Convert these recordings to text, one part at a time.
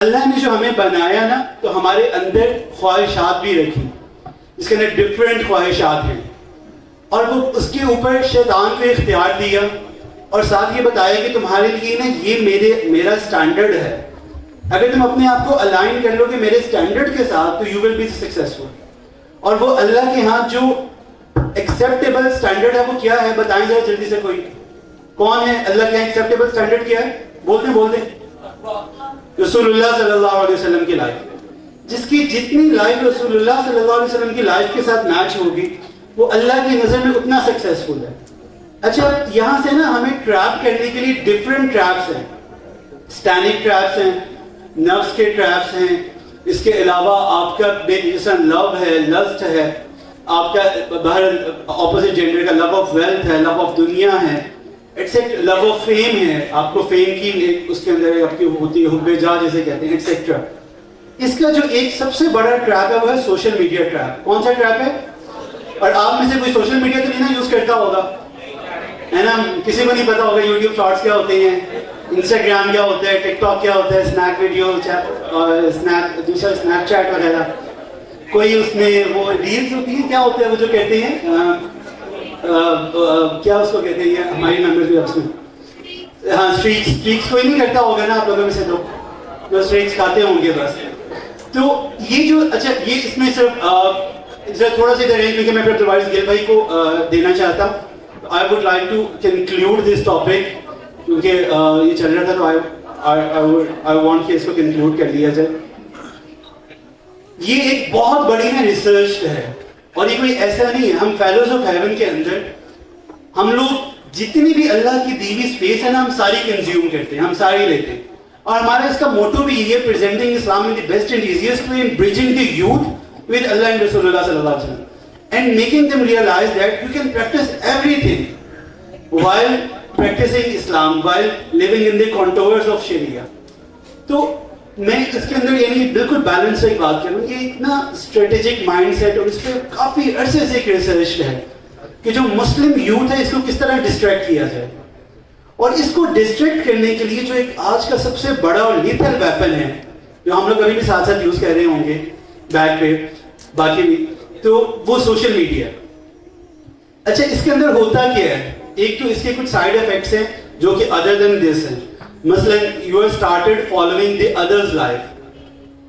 اللہ نے جو ہمیں بنایا نا تو ہمارے اندر خواہشات بھی رکھی، اس کے اندر ڈفرینٹ خواہشات ہیں، اور وہ اس کے اوپر شیطان کو اختیار دیا اور ساتھ یہ بتایا کہ تمہارے لیے نا یہ میرا سٹینڈرڈ ہے، اگر تم اپنے آپ کو الائن کر لو کہ میرے سٹینڈرڈ کے ساتھ تو یو ول بی سکسیسفل. اور وہ اللہ کے ہاں جو ایکسیپٹیبل سٹینڈرڈ ہے وہ کیا ہے؟ بتائیں ذرا جلدی سے، کوئی کون ہے؟ اللہ کا ایکسیپٹیبل سٹینڈرڈ کیا ہے؟ بول دیں. رسول اللہ صلی اللہ علیہ وسلم کی لائف، جس کی جتنی لائف رسول اللہ صلی اللہ علیہ وسلم کی لائف کے ساتھ میچ ہوگی وہ اللہ کی نظر میں اتنا سکسیسفل ہے. اچھا، یہاں سے نا ہمیں ٹریپ کرنے کے لیے ڈفرینٹ ٹریپس ہیں، سٹینک ٹریپس ہیں، نفس کے ٹریپس ہیں، اس کے علاوہ آپ کا بے جسم لو ہے، لسٹ ہے، آپ کا باہر اپوزٹ جینڈر کا لو آف ویلتھ ہے، لو آف دنیا ہے، ایٹسیٹرا، لو آف فیم ہے، آپ کو فیم کی اس کے اندر آپ کی ہوتی ہے حب جا جیسے کہتے ہیں، ایٹسیٹرا. اس کا جو ایک سب سے بڑا ٹریپ ہے وہ ہے سوشل میڈیا ٹریپ. کون سا ٹریپ ہے؟ اور آپ میں سے کوئی سوشل میڈیا تو نہیں نا یوز کرتا ہوگا، ہے نا؟ کسی کو نہیں پتا ہوگا یوٹیوب شارٹس کیا ہوتے ہیں، انسٹاگرام کیا ہوتا ہے، ٹک ٹاک کیا ہوتا ہے، اسنیپ ویڈیو اور دوسرا اسنیپ چیٹ وغیرہ. کوئی اس میں وہ ریلز ہوتی ہیں، کیا ہوتا ہے وہ جو کہتے ہیں کیا اس کو کہتے ہیں، ہماری ممبرز بھی آپ میں، ہاں اسٹریکس کوئی نہیں کرتا ہوگا نا آپ لوگوں میں سے، تو جو اسٹریکس کھاتے ہوں گے بس. تو یہ جو اچھا یہ اس میں صرف تھوڑا سا ادھر ہے کیونکہ میں پھر دوبارہ گل بھائی کو دینا چاہتا ہوں. I would like to conclude this topic کیونکہ یہ چل رہا تھا تو I want کہ اس کو conclude کر لیا جائے. یہ ایک بہت بڑی نا ریسرچ ہے اور یہ کوئی ایسا نہیں ہے. ہم فیلوز آف ہیون کے اندر ہم لوگ جتنی بھی اللہ کی دی ہوئی اسپیس ہے نا ہم ساری کنزیوم کرتے ہیں، ہم ساری لیتے ہیں. اور ہمارا اس کا موٹو بھی یہ ہے، presenting Islam in the best and easiest way in bridging the youth with Allah and رسول اللہ صلی اللہ علیہ وسلم and making them realize that you can practice everything while practicing Islam, while living in the contours of Sharia. تو میں اس کے اندر یعنی بالکل balance ایک بات کروں، یہ اتنا اسٹریٹجک مائنڈ سیٹ اور اس پہ کافی عرصے سے ایک ریسرچ ہے کہ جو مسلم یوتھ ہے اس کو کس طرح ڈسٹریکٹ کیا جائے. اور اس کو ڈسٹریکٹ کرنے کے لیے جو ایک آج کا سب سے بڑا اور لیتھل ویپن ہے جو ہم لوگ ابھی بھی ساتھ ساتھ یوز کر رہے ہوں گے بیک پہ باقی بھی، تو وہ سوشل میڈیا. اچھا، اس کے اندر ہوتا کیا ہے؟ ایک تو اس کے کچھ سائیڈ افیکٹس ہیں جو کہ ادر دین دس ہیں. مثلا you have started following the others life,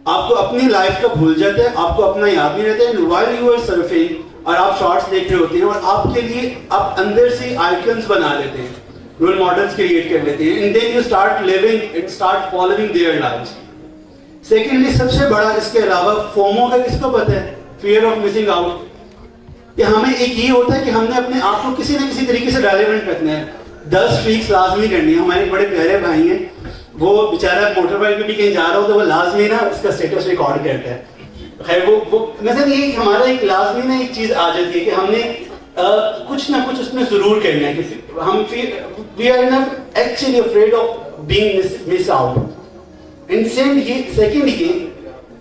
آپ کو اپنی لائف کا بھول جاتا ہے، آپ کو اپنا یاد نہیں رہتا ہے. وائل یو آر سرفنگ اور آپ شارٹس دیکھ رہے ہوتے ہیں اور آپ کے لیے آپ اندر سے آئیکنس بنا لیتے ہیں، رول ماڈلس کریٹ کر لیتے ہیں، and then you start living and start following their lifes. Secondly سب سے بڑا اس کے علاوہ فومو کا کس کو پتہ ہے؟ Fear of missing out. کہ ہمیں ایک یہ ہوتا ہے کہ ہم نے اپنے آپ کو کسی نہ کسی طریقے سے ریلیونٹ رکھنا ہے. 10 ویکس لازمی کرنی ہے. ہمارے بڑے پیارے بھائی ہیں، وہ بیچارہ موٹر بائک پہ بھی کہیں جا رہا ہو تو وہ لازمی نا اس کا اسٹیٹس ریکارڈ کرتا ہے. خیر وہ مثلا یہ ہمارا ایک لازمی نا ایک چیز آ جاتی ہے کہ ہم نے کچھ نہ کچھ اس میں ضرور کرنا ہے کہ ہم we are not actually afraid of being miss out. And second یہ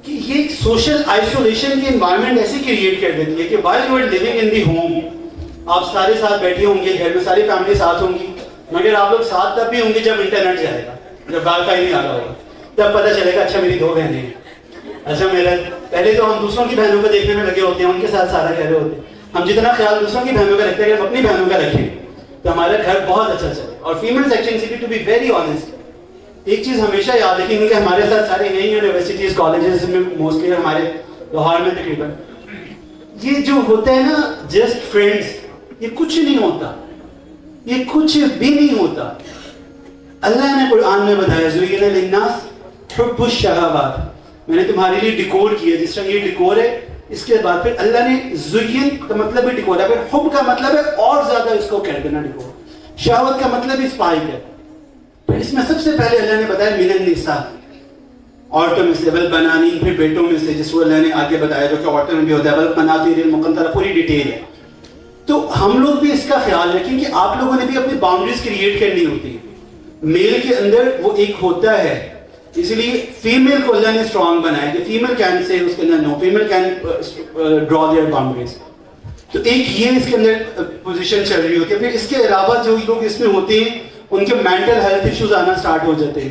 کہ یہ سوشل آئسولیشن کی انوائرمنٹ ایسی کریٹ کر دیتی ہے کہ while you are living in the home آپ سارے ساتھ بیٹھے ہوں گے، گھر میں ساری فیملی ساتھ ہوں گی، مگر آپ لوگ ساتھ تب بھی ہوں گے جب انٹرنیٹ جائے گا، جب وائی فائی نہیں آ رہا ہوگا، تب پتہ چلے گا اچھا میری 2 بہنیں ہیں. اچھا میرا پہلے تو ہم دوسروں کی بہنوں کو دیکھنے میں لگے ہوتے ہیں، ان کے ساتھ سارا کہہ رہے ہوتے ہیں. ہم جتنا خیال دوسروں کی بہنوں کا رکھتے ہیں، ہم اپنی بہنوں کا رکھیں تو ہمارا گھر بہت اچھا چلے. اور فیمل سیکشن سے بھی ٹو بی ویری آنیسٹ ایک چیز ہمیشہ یاد رکھیں گے کہ ہمارے ساتھ سارے یہی یونیورسٹیز کالجز میں موسٹلی ہمارے لاہور میں تقریباً یہ جو ہوتا ہے نا جسٹ فرینڈس، یہ کچھ نہیں ہوتا، یہ کچھ بھی نہیں ہوتا. اللہ نے قرآن میں بتایا زُیِّنَ لِلنَّاسِ حُبُّ الشَّهَوَاتِ، میں نے تمہارے لیے ڈیکور کیا. جس طرح یہ ڈیکور ہے اس کے بعد پھر اللہ نے زُیِّن کا مطلب ہے ڈیکور ہے، پھر حب کا مطلب ہے اور زیادہ اس کو کر دینا ڈیکور. شہوت کا مطلب اسپائک ہے. اس میں سب سے پہلے اللہ نے بتایا من النساء، عورتوں میں سے، والبنانین پھر بیٹوں میں سے، جس کو اللہ نے آگے بتایا جو کہ عورتوں میں بھی ہوتا ہے، والقناطیر المقنطرہ، پوری ڈیٹیل ہے. تو ہم لوگ بھی اس کا خیال رکھیں کہ آپ لوگوں نے بھی اپنی باؤنڈریز کریٹ کرنی ہوتی ہے. میل کے اندر وہ ایک ہوتا ہے، اسی لیے فیمیل کو اللہ نے اسٹرانگ بنایا کہ فیمیل کین سے اس کے اندر no, female can draw their boundaries. تو ایک یہ اس کے اندر پوزیشن چل رہی ہوتی ہے. پھر اس کے علاوہ جو لوگ اس میں ہوتے ہیں ان کے مینٹل ہیلتھ ایشوز آنا سٹارٹ ہو جاتے ہیں.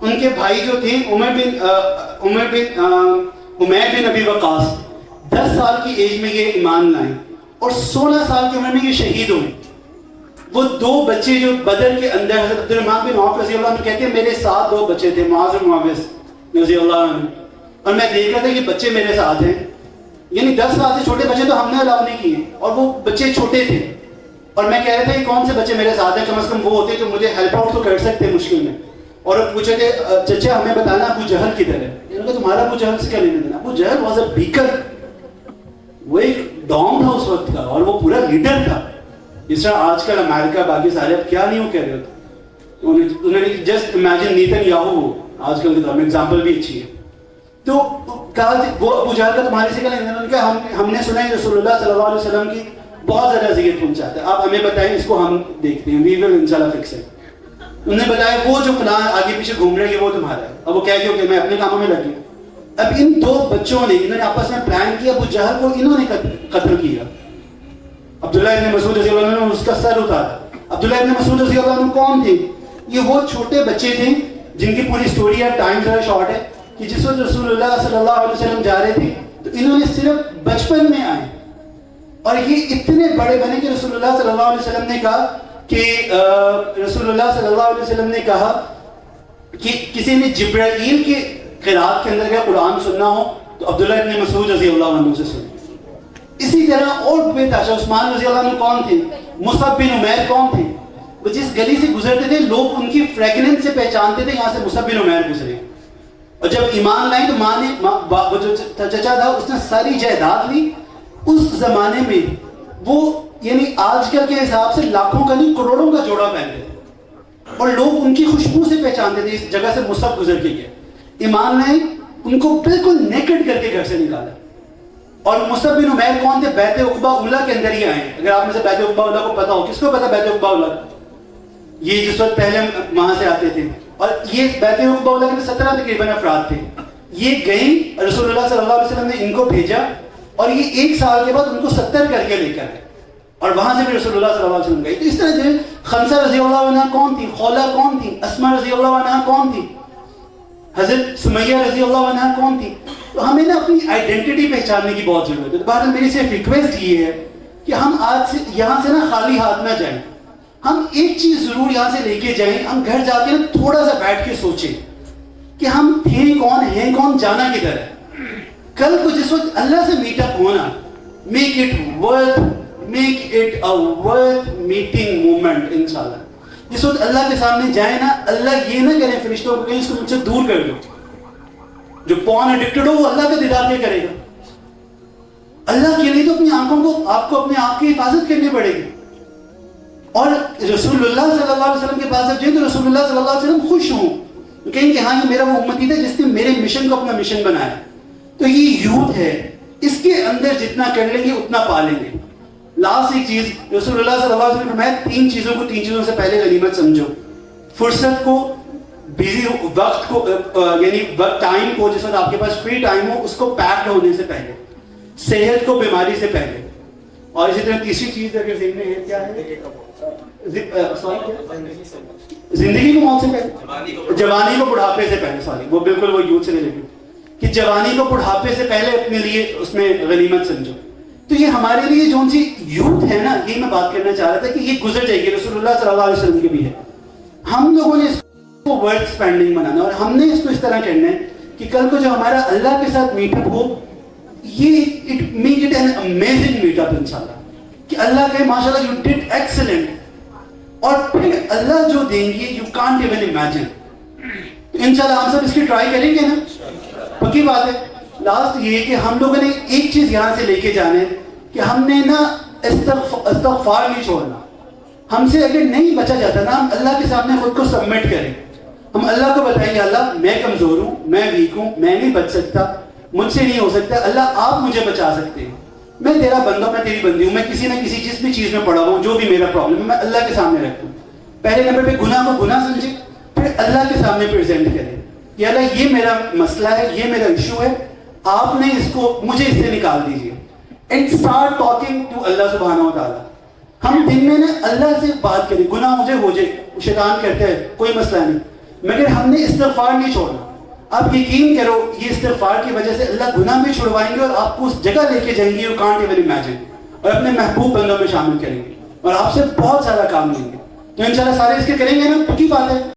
ان کے بھائی جو تھے عمیر بن ابی وقاص، 10 سال کی ایج میں یہ ایمان لائے اور 16 سال کی عمر میں یہ شہید ہوئے. وہ 2 بچے جو بدر کے اندر حضرت عبد الرحمن بن عوف رضی اللہ عنہ کہتے ہیں میرے ساتھ 2 بچے تھے، معاذ اور معاوض رضی اللہ عنہ، اور میں دیکھ رہا تھا یہ بچے میرے ساتھ ہیں. یعنی 10 سال سے چھوٹے بچے تو ہم نے الاؤ نہیں کیے اور وہ بچے چھوٹے تھے. اور میں کہہ رہا تھا یہ کون سے بچے میرے ساتھ ہیں، کم از کم وہ ہوتے جو مجھے ہیلپ آؤٹ تو کر سکتے مشکل میں. اور پوچھے کہ چچا ہمیں بتانا ابو جہل کدھر ہے. انہوں نے کہا تمہارا ابو جہل سے کیا لینا دینا. ابو جہل واز اے بیکر، وہ ایک ڈان تھا اس وقت کا اور وہ پورا لیڈر تھا. جس طرح آج کل امریکہ باقی سارے اب کیا نہیں وہ کہہ رہے ہوتے. انہوں نے جسٹ امیجن نیتن یاہو آج کل کے دور میں ایگزامپل بھی اچھی ہے. تو کہا وہ ابو جہل کا تمہارے سے کیا لینا. انہوں نے کہا ہم نے سنا ہے رسول اللہ صلی اللہ علیہ وسلم کی بہت زیادہ اذیت پہنچاتا ہے، آپ ہمیں بتائیں اس کو ہم دیکھتے ہیں، وی ول انشاءاللہ فکس اٹ. انہوں نے بتایا وہ جو فلاں آگے پیچھے گھوم رہے ہیں وہ تمہارا ہے. اب وہ کہہ گیا کہ میں اپنے کاموں میں لگ گیا. اب ان 2 بچوں نے انہوں نے آپس میں پلان کیا، ابو جہل کو انہوں نے قتل کیا. عبداللہ ابن مسعود رضی اللہ عنہ نے اس کا سر اتارا. عبداللہ ابن مسعود رضی اللہ عنہ کون تھے؟ یہ وہ چھوٹے بچے تھے جن کی پوری سٹوری ہے، ٹائم ذرا شارٹ ہے، کہ جس وقت رسول اللہ صلی اللہ علیہ وسلم جا رہے تھے تو انہوں نے صرف بچپن میں آئے اور یہ اتنے بڑے بنے کہ رسول اللہ صلی اللہ علیہ وسلم نے کہا کہ رسول اللہ صلی اللہ علیہ وسلم نے کہا کہ کسی نے جبرائیل کی قرات کے اندر کا قرآن سننا ہو تو عبداللہ ابن مسعود رضی اللہ عنہ سے سنیں. اسی طرح اور بے تحاشا عثمان رضی اللہ عنہ کون تھے، مصعب بن عمیر کون تھے. وہ جس گلی سے گزرتے تھے لوگ ان کی فریگننس سے پہچانتے تھے یہاں سے مصعب بن عمیر گزرے. اور جب ایمان لائے تو ماں نے وہ جو چچا تھا اس نے ساری جائیداد لی. اس زمانے میں وہ یعنی آج کل کے حساب سے لاکھوں کا نہیں کروڑوں کا جوڑا پہنتے تھے اور لوگ ان کی خوشبو سے پہچانتے تھے اس جگہ سے مصعب گزر کے گئے. ایمان لائے ان کو بالکل نیکڈ کر کے گھر سے نکالا. اور مصعب بن عمیر کون تھے؟ بیعت عقبہ اولیٰ کے اندر ہی آئے ہیں. اگر آپ میں سے بیعت عقبہ اولیٰ کو پتا ہو، کس کو پتا بیعت عقبہ اولیٰ؟ یہ جس وقت پہلے وہاں سے آتے تھے اور یہ بیعت عقبہ اولیٰ کے 17 تقریباً افراد تھے. یہ گئیں، رسول اللہ صلی اللہ علیہ وسلم نے ان کو بھیجا اور یہ 1 سال کے بعد ان کو 70 کر کے لے کر آئے اور وہاں سے بھی رسول اللہ صلی اللہ علیہ وسلم گئے. تو اس طرح سے خمسہ رضی اللہ عنہ کون تھی، خولہ کون تھی، اسماء رضی اللہ عنہ کون تھی، حضرت سمیہ رضی اللہ عنہ کون تھی. تو ہمیں نا اپنی آئیڈینٹی پہچاننے کی بہت ضرورت ہے. تو بہرحال میری صرف ریکویسٹ یہ ہے کہ ہم آج سے یہاں سے نا خالی ہاتھ نہ جائیں. ہم ایک چیز ضرور یہاں سے لے کے جائیں. ہم گھر جا کے نا تھوڑا سا بیٹھ کے سوچیں کہ ہم تھے کون، ہیں کون، جانا کدھر ہے. کل کو جس وقت اللہ سے میٹ اپ ہونا، make it a worth meeting moment انشاءاللہ. جس وقت اللہ کے سامنے جائے نا، اللہ یہ نہ کرے فرشتوں کو کہیں اس کو مجھ سے دور کر دو. جو پون ایڈکٹڈ ہو وہ اللہ کا دیدار کیا کرے گا؟ اللہ کے لیے تو اپنی آنکھوں کو آپ کو اپنے آپ کی حفاظت کرنی پڑے گی. اور رسول اللہ صلی اللہ علیہ وسلم کے پاس جب جائیں تو رسول اللہ صلی اللہ علیہ وسلم خوش ہوں، کہیں کہ ہاں یہ میرا وہ امتی تھا جس نے میرے مشن کو اپنا مشن بنایا. تو یہ یوتھ ہے، اس کے اندر جتنا کر لیں گے اتنا پا لیں گے. لاسٹ ایک چیز رسول اللہ صلی اللہ علیہ وسلم نے فرمایا 3 چیزوں سے پہلے غنیمت سمجھو. فرصت کو، بیزی وقت کو، یعنی ٹائم کو، جس وقت آپ کے پاس فری ٹائم ہو اس کو پیکڈ ہونے سے پہلے، صحت کو بیماری سے پہلے، اور اسی طرح تیسری چیز اگر ذہن میں ہے کیا ہے، زندگی کو موت سے پہلے، جوانی کو بڑھاپے سے پہلے. سوری وہ بالکل وہ یوتھ سے ریلیٹڈ کہ جوانی کو بڑھاپے سے پہلے اپنے لیے اس میں غنیمت سمجھو. تو یہ ہمارے لیے جو سی یوتھ ہے نا، یہ میں بات کرنا چاہ رہا تھا کہ یہ گزر جائے گی. رسول اللہ صلی اللہ علیہ وسلم کی بھی ہے. ہم لوگوں نے اس کو ورتھ اسپینڈنگ بنانا اور ہم نے اس کو اس طرح کرنا ہے کہ کل کو جو ہمارا اللہ کے ساتھ میٹ اپ ہو، یہ it make it an amazing meat اپ انشاءاللہ، کہ اللہ کہے ماشاءاللہ یو ڈڈ ایکسلنٹ، اور پھر اللہ جو دیں گے یو کانٹ ایون امیجن. انشاءاللہ ہم سب اس کی ٹرائی کریں گے نا، پکی بات ہے. لاسٹ یہ کہ ہم لوگوں نے ایک چیز یہاں سے لے کے جانا ہے کہ ہم نے نا استغفار نہیں چھوڑنا. ہم سے اگر نہیں بچا جاتا نا، ہم اللہ کے سامنے خود کو سبمٹ کریں. ہم اللہ کو بتائیں گے اللہ میں کمزور ہوں، میں ویک ہوں، میں نہیں بچ سکتا، مجھ سے نہیں ہو سکتا، اللہ آپ مجھے بچا سکتے ہیں، میں تیرا بندہ، میں تیری بندی ہوں، میں کسی نہ کسی جس بھی چیز میں پڑا ہوں، جو بھی میرا پرابلم ہے میں اللہ کے سامنے رکھوں. پہلے نمبر پہ گناہ کو گناہ سمجھے، پھر اللہ کے سامنے پریزنٹ کریں کہ اللہ یہ میرا مسئلہ ہے، یہ میرا ایشو ہے، آپ نے اس کو مجھے اس سے نکال دیجیے. اینڈ اسٹارٹ ٹاکنگ ٹو اللہ سبحانہ و تعالیٰ. ہم دن میں نا اللہ سے بات کریں. گناہ مجھے ہو جائے، شیطان کہتا ہے کوئی مسئلہ نہیں، مگر ہم نے استغفار نہیں چھوڑنا. آپ یقین کرو یہ استغفار کی وجہ سے اللہ گناہ بھی چھڑوائیں گے اور آپ کو اس جگہ لے کے جائیں گے, you can't even imagine, اور اپنے محبوب بندوں میں شامل کریں گے اور آپ سے بہت سارا کام لیں گے. تو انشاءاللہ سارے اس کے کریں گے نا, پکی بات ہے.